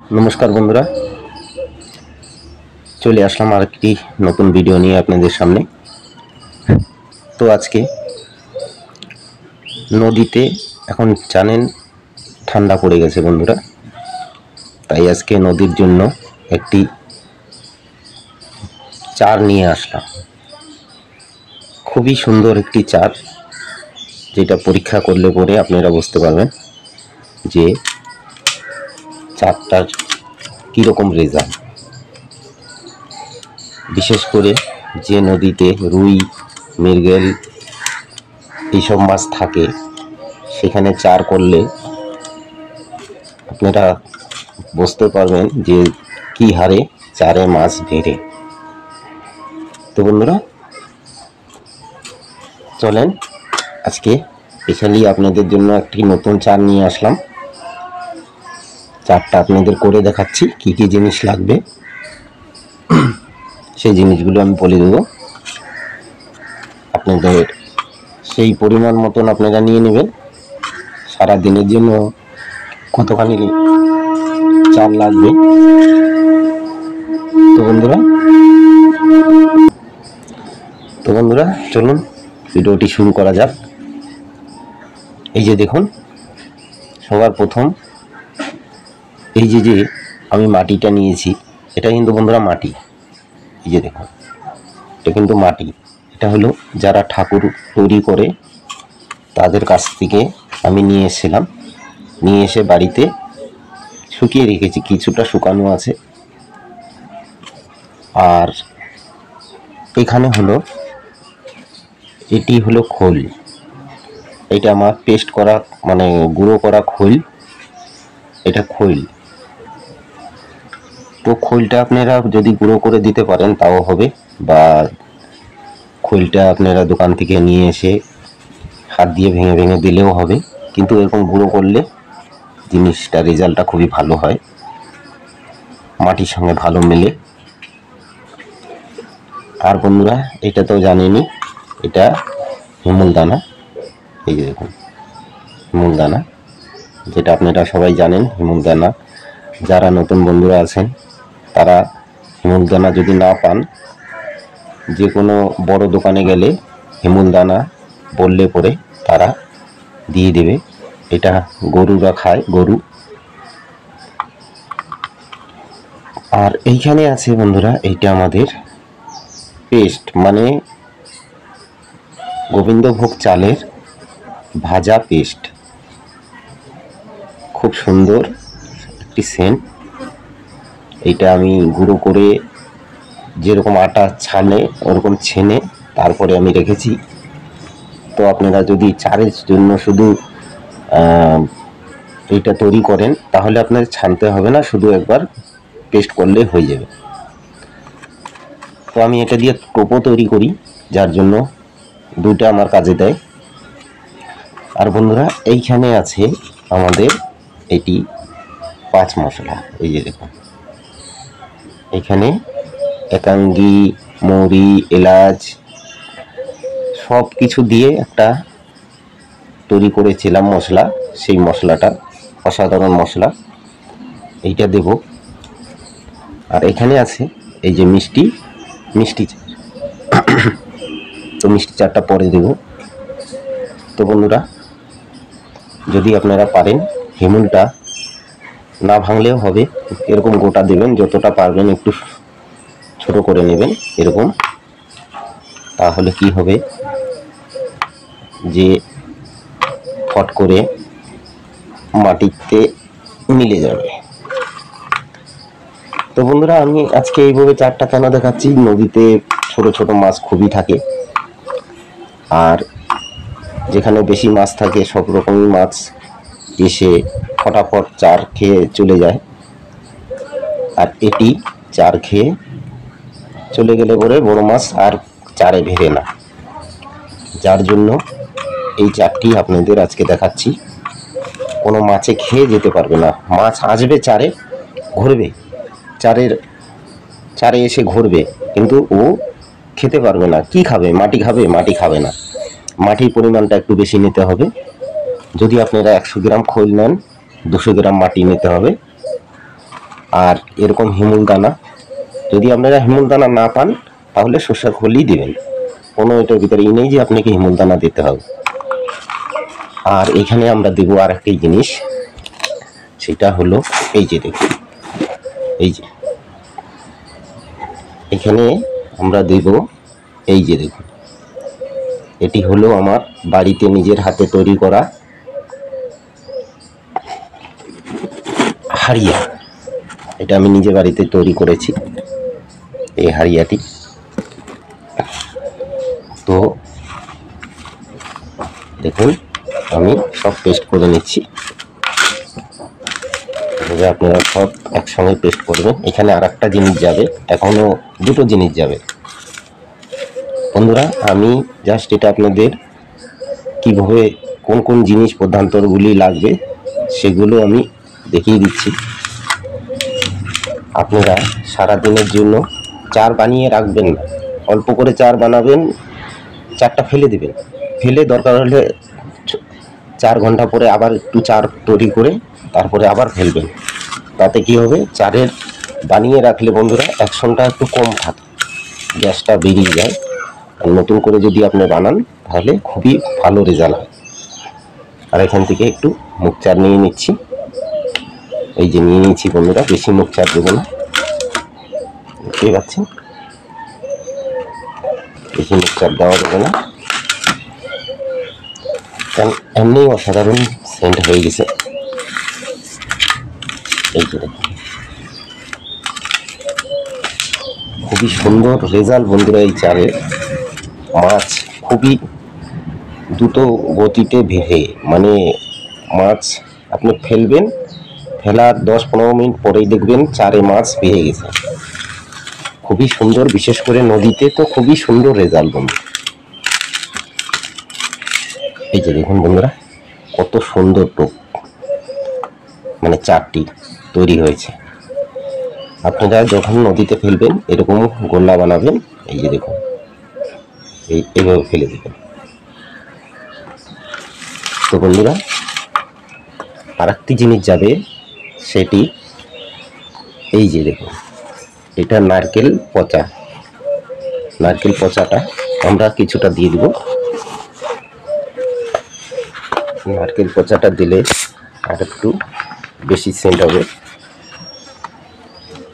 नमस्कार बंधुरा चले आसलाम आरेकटी नतून भिडियो निये आपनादेर सामने। तो आज के नदीते एखन जानेन ठंडा पड़े गेछे बंधुरा, ताई आज के नदीर जन्य एकटी चार निये आसलाम। खूबई सुंदर एकटी चार, जेटा परीक्षा करले परे आपनारा बुझते पारबेन जे चारटार की रकम रेजाल्ट। विशेष करे जे नदीते रुई मृगेल एसब माछ थाके सेखाने चार करले आपनारा बुझते पारबेन जे की हारे चारे माछ भेरे। तो बंधुरा चलें आज के स्पेशली आपनादेर जन्य एकटी नतून चार निये आसलाम। चारटा आपनादेर करे देखाচ্ছি की की जिनिस लागबे সেই জিনিসগুলো আমি বলে দেব। আপনাদের সেই পরিমাণ মতন আপনারা নিয়ে নেবেন। সারা দিনের জন্য কতখানি চাল লাগবে। তো বন্ধুরা চলুন ভিডিওটি শুরু করা যাক। এই যে দেখুন, সবার প্রথম এই যে আমি মাটিটা নিয়েছি, এটা কিন্তু বন্ধুরা মাটি। এই যে দেখুন, এটা কিন্তু মাটি। এটা হলো যারা ঠাকুর তৈরি করে তাদের কাছ থেকে আমি নিয়ে এসেছিলাম। নিয়ে এসে বাড়িতে শুকিয়ে রেখেছি, কিছুটা শুকানো আছে। আর এখানে হলো এটি হলো খোল। এটা আমার পেস্ট করা মানে গুঁড়ো করা খোল, এটা খোল। তো খোলটা আপনারা যদি গুঁড়ো করে দিতে পারেন তাও হবে, বা খোলটা আপনারা দোকান থেকে নিয়ে এসে হাত দিয়ে ভেঙে ভেঙে দিলেও হবে, কিন্তু এরকম গুঁড়ো করলে জিনিসটা রেজাল্টটা খুবই ভালো হয়, মাটির সঙ্গে ভালো মেলে। আর বন্ধুরা এটা তো জানেনই, এটা হিমুল দানা। এই যে দেখুন হিমুল দানা, যেটা আপনারা সবাই জানেন হিমুল দানা। যারা নতুন বন্ধুরা আছেন তারা হিমুল দানা যদি না পান, যে কোনো বড় দোকানে গেলে হিমুল দানা বললে পরে তারা দিয়ে দেবে। এটা গরুরা খায়, গরু। আর এইখানে আছে বন্ধুরা, এইটা আমাদের পেস্ট, মানে গোবিন্দভোগ চালের ভাজা পেস্ট। খুব সুন্দর একটি সেন্ট। এইটা আমি গুঁড়ো করে যেরকম আটা ছানে ওরকম ছেনে তারপরে আমি রেখেছি। তো আপনারা যদি চারের জন্য শুধু এইটা তৈরি করেন তাহলে আপনাদের ছানতে হবে না, শুধু একবার পেস্ট করলে হয়ে যাবে। তো আমি এটা দিয়ে টোপো তৈরি করি, যার জন্য দুইটা আমার কাজে দেয়। আর বন্ধুরা এইখানে আছে আমাদের এটি পাঁচ মশলা। এই যে দেখুন, এখানে একাঙ্গি, মৌরি, এলাচ সব কিছু দিয়ে একটা তৈরি করেছিলাম মশলা। সেই মশলাটা অসাধারণ মশলা, এইটা দেব। আর এখানে আছে এই যে মিষ্টি তো মিষ্টি চারটা পরে দেব। তো বন্ধুরা যদি আপনারা পারেন হিমুলটা না ভাঙলেও হবে, এরকম গোটা দেবেন, যতটা পারবেন একটু ছোট করে নেবেন এরকম। তাহলে কি হবে যে ফট করে মাটিতে মিলে যাবে। তো বন্ধুরা আমি আজকে এইভাবে চারটা কেন দেখাচ্ছি, নদীতে ছোট ছোট মাছ খুবই থাকে, আর যেখানে বেশি মাছ থাকে সব রকমই মাছ এসে ফটাফট চার খেয়ে চলে যায়। আর এটি চার খেয়ে চলে গেলে পরে বড় মাছ আর চারে ভেরে না, যার জন্য এই চারটি আপনাদের আজকে দেখাচ্ছি। কোনো মাছে খেয়ে যেতে পারবে না, মাছ আসবে চারে, ঘুরবে চারে এসে ঘুরবে, কিন্তু ও খেতে পারবে না। কি খাবে? মাটি খাবে? মাটি খাবে না। মাটির পরিমাণটা একটু বেশি নিতে হবে। যদি আপনারা 100 গ্রাম খোল নেন 200 গ্রাম মাটি নিতে হবে। আর এরকম হিমুল দানা, যদি আপনারা হিমুল দানা না পান তাহলে সর্ষের খোলই দিবেন, কোনো এটার ভিতরে নেই যে আপনাকে হিমুল দানা দিতে হবে। আর এখানে আমরা দেবো আর একটি জিনিস, সেটা হলো এই যে দেখুন, এই যে এখানে আমরা দেব, এই যে দেখুন, এটি হলো আমার বাড়িতে নিজের হাতে তৈরি করা হাড়িয়া। এটা আমি নিজে বাড়িতে তৈরি করেছি এই হাড়িয়াটি। তো দেখুন আমি সব পেস্ট করে নিচ্ছি, এভাবে আপনারা সব একসঙ্গে পেস্ট করবেন। এখানে আর একটা জিনিস যাবে, এখনও দুটো জিনিস যাবে বন্ধুরা। আমি জাস্ট এটা আপনাদের কীভাবে কোন কোন জিনিস পদার্থগুলি লাগবে সেগুলো আমি দেখিয়ে দিচ্ছি। আপনারা সারাদিনের জন্য চার বানিয়ে রাখবেন না, অল্প করে চার বানাবেন, চারটা ফেলে দেবেন, ফেলে দরকার হলে 4 ঘন্টা পরে আবার একটু চার তৈরি করে তারপরে আবার ফেলবেন। তাতে কি হবে, চারের বানিয়ে রাখলে বন্ধুরা অ্যাকশনটা একটু কম থাকে, গ্যাসটা বেরিয়ে যায়। আর নতুন করে যদি আপনি বানান তাহলে খুবই ভালো রেজাল্ট হয়। আর এখান থেকে একটু মুখ চার নিয়ে নিচ্ছি, এই যে নিয়ে নিচ্ছি বন্ধুরা, বেশি মুখ চার দেবো না, বুঝতে পারছেন, বেশি মুখ চার দেওয়া যাবে না, কারণ এমনি অসাধারণ সেন্ট হয়ে গেছে। এই যে দেখুন খুবই সুন্দর রেজাল্ট বন্ধুরা। এই চারে মাছ খুবই দ্রুত গতিতে ভেঙে, মানে মাছ আপনি ফেলবেন, ফেলার 10-15 মিনিট পরেই দেখবেন চারে মাছ ভেঙে গেছে, খুবই সুন্দর। বিশেষ করে নদীতে তো খুবই সুন্দর রেজাল্ট বন্ধু। এই যে দেখুন বন্ধুরা কত সুন্দর টোপ, মানে চারটি তৈরি হয়েছে। আপনারা যখন নদীতে ফেলবেন এরকম গোল্লা বানাবেন, এই যে দেখুন এইভাবে ফেলে দেবেন। তো বন্ধুরা আর একটি জিনিস যাবে, সেটি এই যে দেখুন, এটা নারকেল পচা, নারকেল পচাটা আমরা কিছুটা দিয়ে দিব। নারকেল পচাটা দিলে আর একটু বেশি সেন্ট হবে,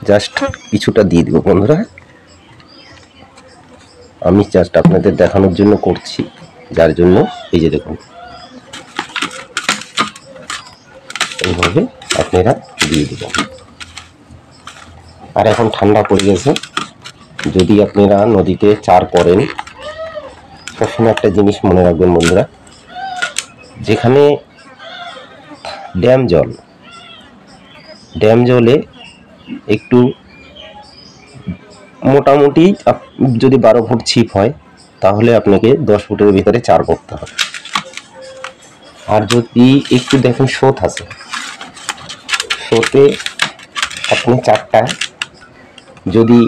জাস্ট কিছুটা দিয়ে দিব বন্ধুরা। আমি জাস্ট আপনাদের দেখানোর জন্য করছি, যার জন্য এই যে দেখুন এইভাবে আপনারা দিয়ে দেবেন। আর এখন ঠান্ডা পড়ে গেছে, যদি আপনারা নদীতে চার করেন সবসময় একটা জিনিস মনে রাখবেন বন্ধুরা, যেখানে ড্যাম জলে একটু মোটামুটি যদি 12 ফুট ছিপ হয় তাহলে আপনাকে 10 ফুটের ভিতরে চার করতে হবে। আর যদি একটু দেখেন স্রোত আছে, স্রোতে আপনি চারটা যদি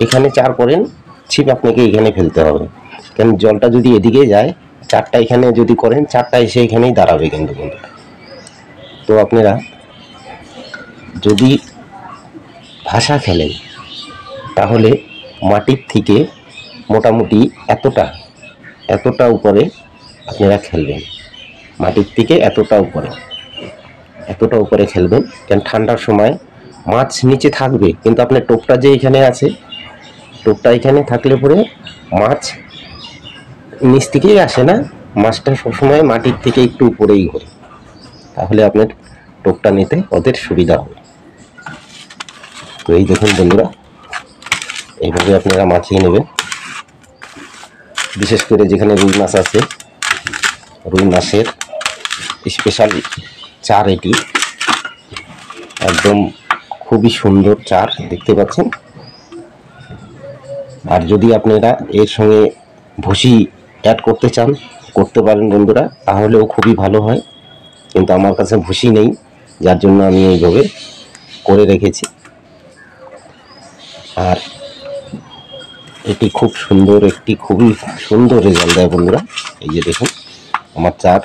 এখানে চার করেন, ছিপ আপনাকে এখানে ফেলতে হবে, কারণ জলটা যদি এদিকে যায়, চারটা এখানে যদি করেন চারটা এসে এখানেই দাঁড়াবে কিন্তু বন্ধুরা। তো আপনারা যদি ভাষা খেলেন তাহলে মাটির থেকে মোটামুটি এতটা উপরে আপনারা খেলবেন, মাটির থেকে এতটা উপরে খেলবেন, কারণ ঠান্ডার সময় মাছ নিচে থাকবে, কিন্তু আপনার টোপটা যে এখানে আছে, টোপটা এখানে থাকলে পরে মাছ নিচ থেকেই আসে না, মাছটা সবসময় মাটির থেকে একটু উপরেই ঘোরে, তাহলে আপনার টোপটা নিতে ওদের সুবিধা হবে। তো এই দেখুন বন্ধুরা এইভাবে আপনারা মাখিয়ে নেবেন। বিশেষ করে যেখানে রুই মাছ আছে, রুই মাছের স্পেশাল চার এটি, একদম খুবই সুন্দর চার দেখতে পাচ্ছেন। আর যদি আপনারা এর সঙ্গে ভুসি অ্যাড করতে চান করতে পারেন বন্ধুরা, তাহলেও খুবই ভালো হয়, কিন্তু আমার কাছে ভুসি নেই, যার জন্য আমি এইভাবে করে রেখেছি। আর এটি খুব সুন্দর, খুবই সুন্দর রেজাল্ট দেয় বন্ধুরা। এই যে দেখুন আমার চার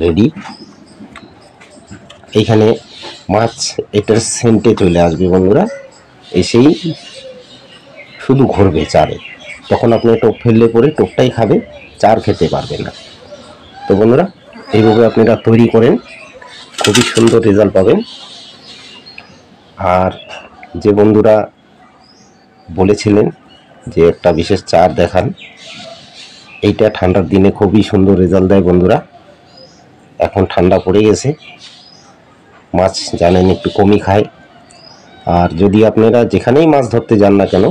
রেডি। এইখানে মাছ এটার সেন্টে চলে আসবে বন্ধুরা, এসেই শুধু ঘুরবে চারে। তখন আপনি টোপ ফেললে পরে টোপটাই খাবে, চার খেতে পারবে না। তো বন্ধুরা এইভাবে আপনারা তৈরি করেন, খুবই সুন্দর রেজাল্ট পাবেন। আর যে বন্ধুরা বলেছিলেন যে একটা বিশেষ চার দেখান, এইটা ঠান্ডার দিনে খুবই সুন্দর রেজাল্ট দেয় বন্ধুরা। এখন ঠান্ডা পড়ে গেছে, মাছ জানেন একটু কমই খায়। আর যদি আপনারা যেখানেই মাছ ধরতে যান না কেন,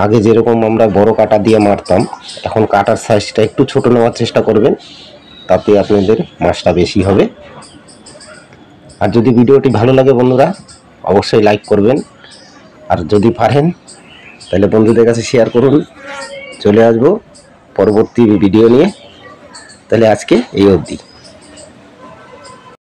আগে যেরকম আমরা বড় কাঁটা দিয়ে মারতাম, এখন কাঁটার সাইজটা একটু ছোট নেওয়ার চেষ্টা করবেন, তাতে আপনাদের মাছটা বেশি হবে। আর যদি ভিডিওটি ভালো লাগে বন্ধুরা অবশ্যই লাইক করবেন, আর যদি পারেন তাহলে বন্ধুদের কাছে শেয়ার করুন। চলে আসবো পরবর্তী ভিডিও নিয়ে। তাহলে আজকে এই অবধি।